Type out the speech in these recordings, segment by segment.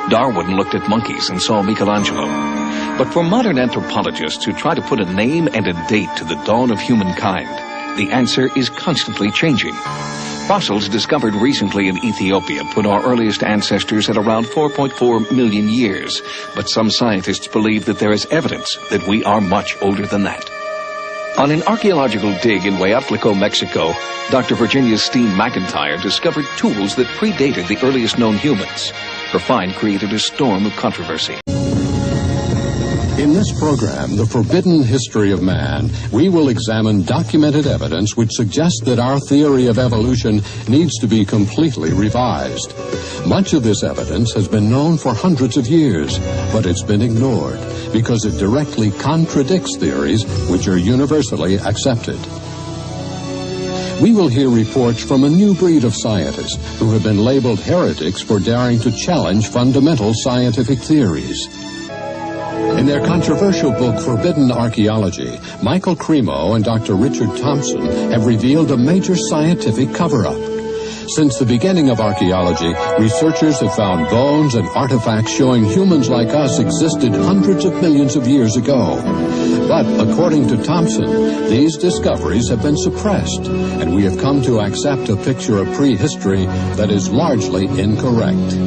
Darwin looked at monkeys and saw Michelangelo. But for modern anthropologists who try to put a name and a date to the dawn of humankind, the answer is constantly changing. Fossils discovered recently in Ethiopia put our earliest ancestors at around 4.4 million years, but some scientists believe that there is evidence that we are much older than that. On an archaeological dig in Hueyatlico, Mexico, Dr. Virginia Steen McIntyre discovered tools that predated the earliest known humans. Her find created a storm of controversy. In this program, The Forbidden History of Man, we will examine documented evidence which suggests that our theory of evolution needs to be completely revised. Much of this evidence has been known for hundreds of years, but it's been ignored because it directly contradicts theories which are universally accepted. We will hear reports from a new breed of scientists who have been labeled heretics for daring to challenge fundamental scientific theories. In their controversial book, Forbidden Archaeology, Michael Cremo and Dr. Richard Thompson have revealed a major scientific cover-up. Since the beginning of archaeology, researchers have found bones and artifacts showing humans like us existed hundreds of millions of years ago. But according to Thompson, these discoveries have been suppressed, and we have come to accept a picture of prehistory that is largely incorrect.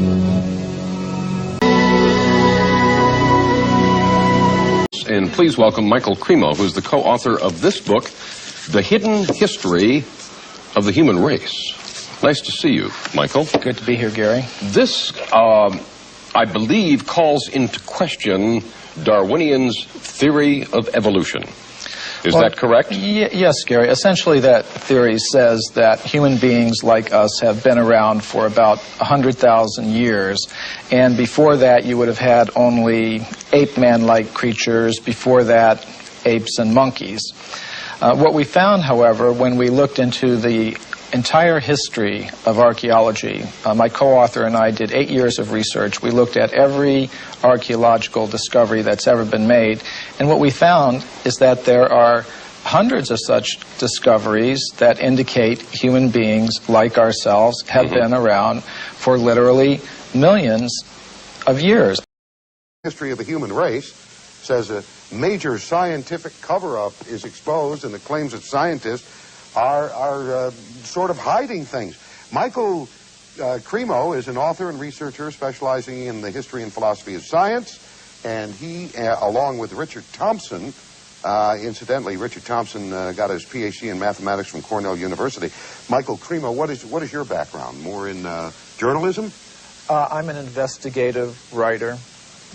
And please welcome Michael Cremo, who's the co-author of this book, The Hidden History of the Human Race. Nice to see you, Michael. Good to be here, Gary. This, I believe, calls into question Darwinian's theory of evolution. Is that correct? Yes, Gary. Essentially, that theory says that human beings like us have been around for about 100,000 years. And before that, you would have had only ape-man-like creatures. Before that, apes and monkeys. What we found, however, when we looked into the entire history of archaeology, my co-author and I did 8 years of research. We looked at every archaeological discovery that's ever been made, and what we found is that there are hundreds of such discoveries that indicate human beings like ourselves have been around for literally millions of years. History of the human race says a major scientific cover-up is exposed, and the claims of scientists are sort of hiding things. Michael Cremo is an author and researcher specializing in the history and philosophy of science, and he, along with Richard Thompson, incidentally, Richard Thompson got his PhD in mathematics from Cornell University. Michael Cremo, what is your background? More in journalism? I'm an investigative writer.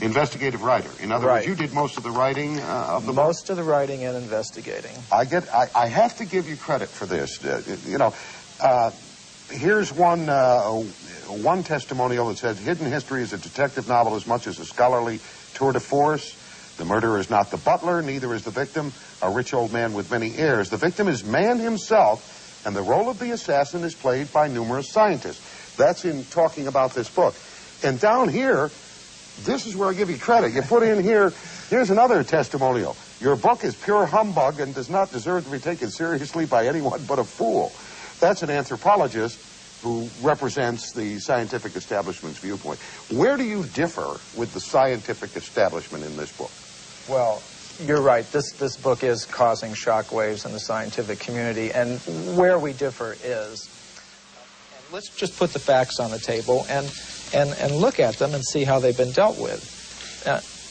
Investigative writer. In other words, you did most of the writing of the book? Most of the writing and investigating. I have to give you credit for this. Here's one testimonial that says, Hidden History is a detective novel as much as a scholarly tour de force. The murderer is not the butler, neither is the victim, a rich old man with many heirs. The victim is man himself, and the role of the assassin is played by numerous scientists. That's in talking about this book. And down here, this is where I give you credit. You put in here, here's another testimonial. Your book is pure humbug and does not deserve to be taken seriously by anyone but a fool. That's an anthropologist who represents the scientific establishment's viewpoint. Where do you differ with the scientific establishment in this book? Well, you're right. This book is causing shockwaves in the scientific community, and where we differ is, and let's just put the facts on the table and look at them and see how they've been dealt with.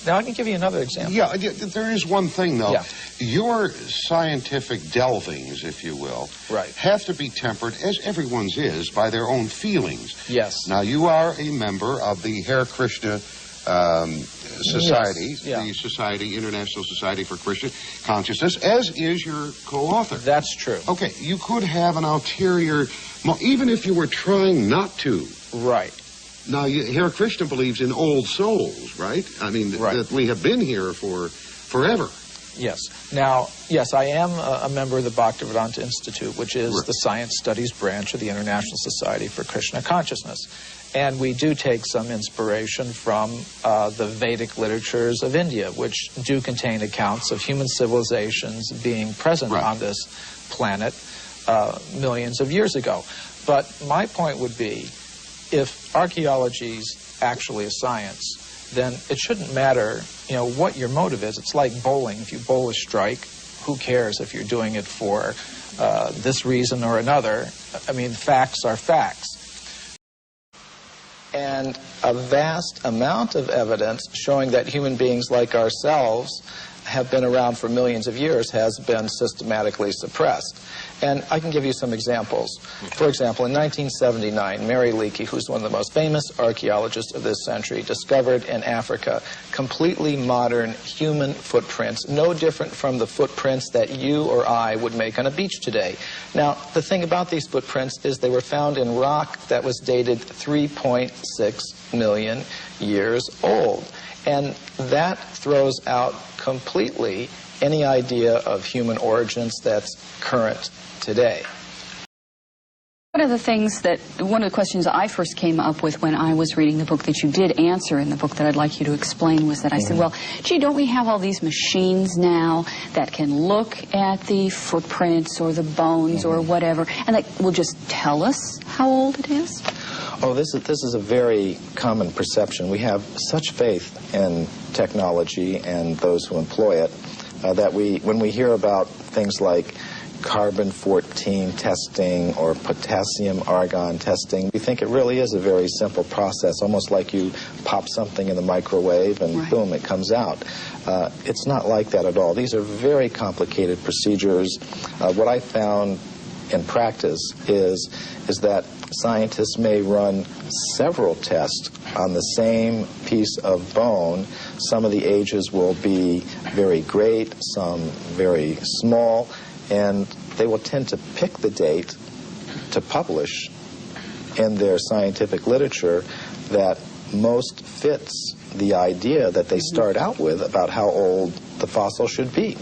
Now, I can give you another example. Yeah, there is one thing, though. Yeah. Your scientific delvings, if you will, have to be tempered, as everyone's is, by their own feelings. Yes. Now, you are a member of the Hare Krishna Society, the International Society for Christian Consciousness, as is your co-author. That's true. Okay, you could have an ulterior, even if you were trying not to. Right. Now, Hare Krishna believes in old souls, right? I mean, that we have been here for forever. Yes. Now, yes, I am a member of the Bhaktivedanta Institute, which is the science studies branch of the International Society for Krishna Consciousness. And we do take some inspiration from the Vedic literatures of India, which do contain accounts of human civilizations being present on this planet millions of years ago. But my point would be, if archaeology's actually a science, then it shouldn't matter, what your motive is. It's like bowling. If you bowl a strike, who cares if you're doing it for this reason or another? I mean, facts are facts. And a vast amount of evidence showing that human beings like ourselves have been around for millions of years has been systematically suppressed. And I can give you some examples. For example, in 1979, Mary Leakey, who's one of the most famous archaeologists of this century, discovered in Africa completely modern human footprints, no different from the footprints that you or I would make on a beach today. Now, the thing about these footprints is they were found in rock that was dated 3.6 million years old. And that throws out completely any idea of human origins that's current today. One of the questions I first came up with when I was reading the book that you did answer in the book that I'd like you to explain was that I said, well, gee, don't we have all these machines now that can look at the footprints or the bones or whatever, and that will just tell us how old it is? Oh, this is a very common perception. We have such faith in technology and those who employ it that when we hear about things like carbon-14 testing or potassium-argon testing, we think it really is a very simple process, almost like you pop something in the microwave and boom, it comes out. It's not like that at all. These are very complicated procedures. What I found in practice is that scientists may run several tests on the same piece of bone. Some of the ages will be very great, some very small, and they will tend to pick the date to publish in their scientific literature that most fits the idea that they start out with about how old the fossil should be.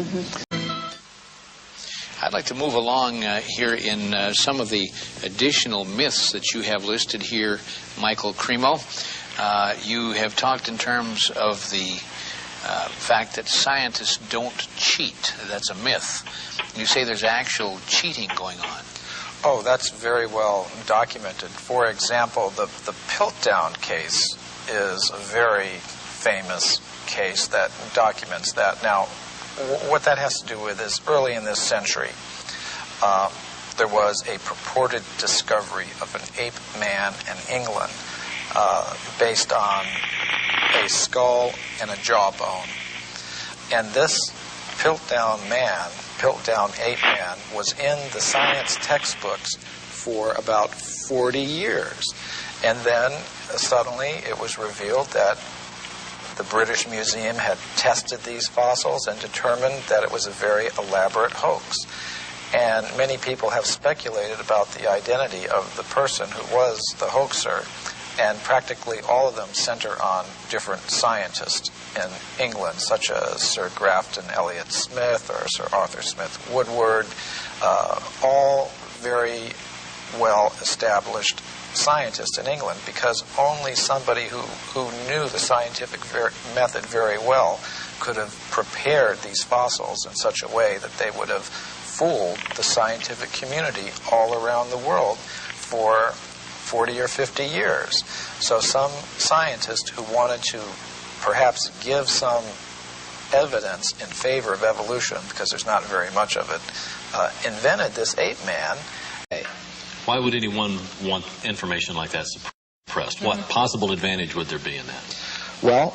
I'd like to move along here in some of the additional myths that you have listed here, Michael Cremo. You have talked in terms of the fact that scientists don't cheat. That's a myth. You say there's actual cheating going on. Oh, that's very well documented. For example, the Piltdown case is a very famous case that documents that. Now, what that has to do with is early in this century, there was a purported discovery of an ape man in England based on a skull and a jawbone. And this Piltdown ape man, was in the science textbooks for about 40 years. And then suddenly it was revealed that the British Museum had tested these fossils and determined that it was a very elaborate hoax. And many people have speculated about the identity of the person who was the hoaxer, and practically all of them center on different scientists in England, such as Sir Grafton Elliott Smith or Sir Arthur Smith Woodward, all very well-established scientists in England, because only somebody who knew the scientific method very well could have prepared these fossils in such a way that they would have fooled the scientific community all around the world for 40 or 50 years. So some scientist who wanted to perhaps give some evidence in favor of evolution, because there's not very much of it, invented this ape man. Why would anyone want information like that suppressed? What possible advantage would there be in that? Well,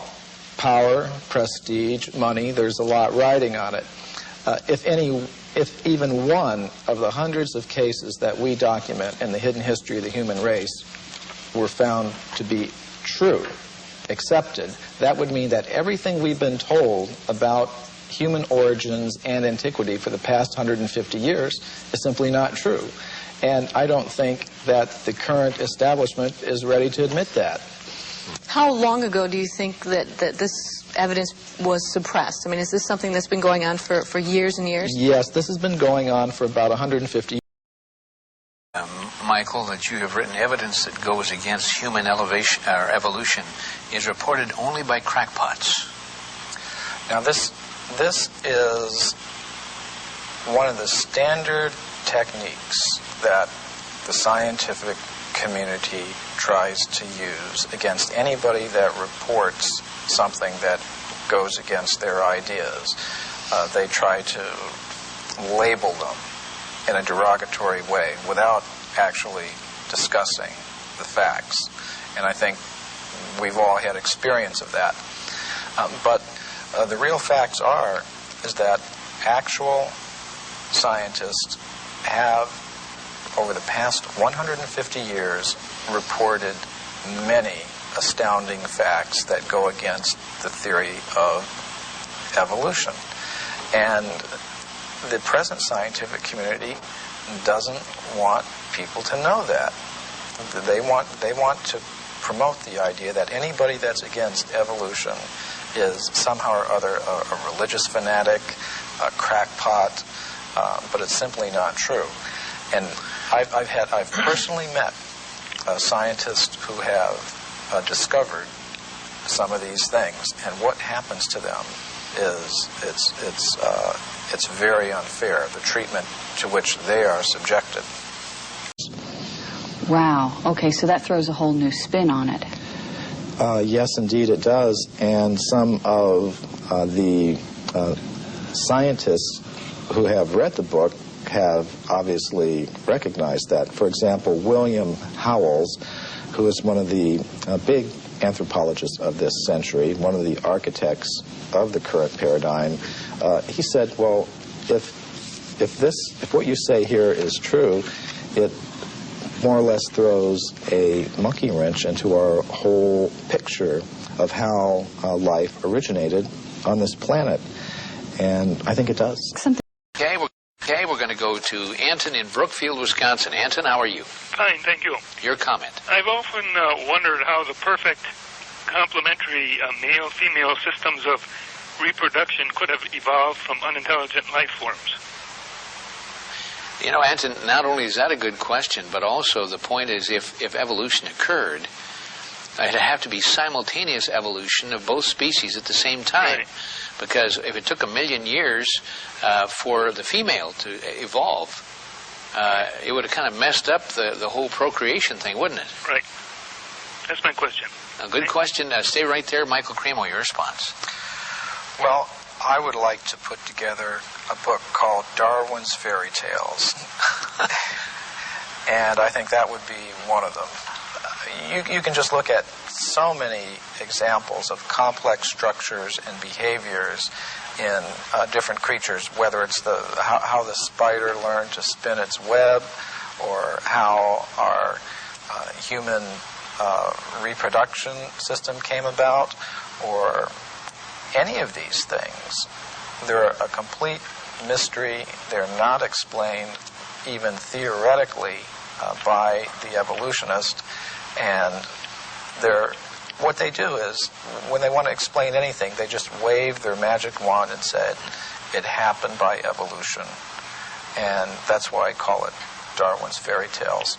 power, prestige, money, there's a lot riding on it. If even one of the hundreds of cases that we document in the hidden history of the human race were found to be true, accepted, that would mean that everything we've been told about human origins and antiquity for the past 150 years is simply not true. And I don't think that the current establishment is ready to admit that. How long ago do you think that this evidence was suppressed? I mean, is this something that's been going on for years and years? Yes, this has been going on for about 150 years. Michael, that you have written evidence that goes against human evolution is reported only by crackpots. Now, this is one of the standard techniques that the scientific community tries to use against anybody that reports something that goes against their ideas. They try to label them in a derogatory way without actually discussing the facts. And I think we've all had experience of that. But the real facts is that actual scientists have, over the past 150 years, reported many astounding facts that go against the theory of evolution. And the present scientific community doesn't want people to know that. They want to promote the idea that anybody that's against evolution is somehow or other a religious fanatic, a crackpot, but it's simply not true. And I've personally met scientists who have discovered some of these things, and what happens to them is it's very unfair, the treatment to which they are subjected. Wow. Okay, so that throws a whole new spin on it. Yes, indeed it does. And some of the scientists who have read the book have obviously recognized that. For example, William Howells, who is one of the big anthropologists of this century, one of the architects of the current paradigm, he said, well, if what you say here is true, it more or less throws a monkey wrench into our whole picture of how life originated on this planet. And I think it does. Okay, we're going to go to Anton in Brookfield, Wisconsin. Anton, how are you? Fine, thank you. Your comment. I've often wondered how the perfect complementary male-female systems of reproduction could have evolved from unintelligent life forms. You know, Anton, not only is that a good question, but also the point is if evolution occurred, it'd have to be simultaneous evolution of both species at the same time. Right. Because if it took 1 million years for the female to evolve, it would have kind of messed up the whole procreation thing, wouldn't it? Right. That's my question. A good question. Stay right there. Michael Cremo, your response. Well, I would like to put together a book called Darwin's Fairy Tales. And I think that would be one of them. You can just look at so many examples of complex structures and behaviors in different creatures, whether it's how the spider learned to spin its web, or how our human reproduction system came about, or any of these things. They're a complete mystery. They're not explained even theoretically by the evolutionist. And what they do is, when they want to explain anything, they just wave their magic wand and said, it happened by evolution. And that's why I call it Darwin's Fairy Tales.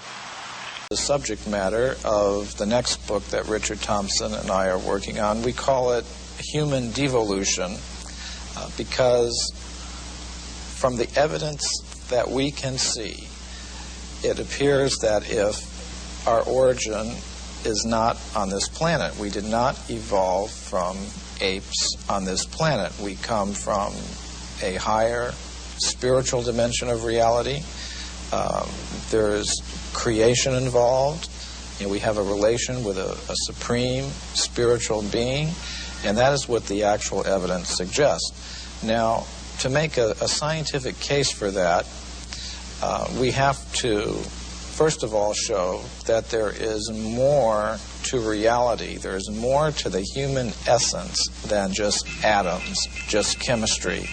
The subject matter of the next book that Richard Thompson and I are working on, we call it Human Devolution, because from the evidence that we can see, it appears that if our origin is not on this planet, we did not evolve from apes on this planet. We come from a higher spiritual dimension of reality. There's creation involved. We have a relation with a supreme spiritual being, and that is what the actual evidence suggests. Now, to make a scientific case for that, we have to, first of all, show that there is more to reality. There is more to the human essence than just atoms, just chemistry.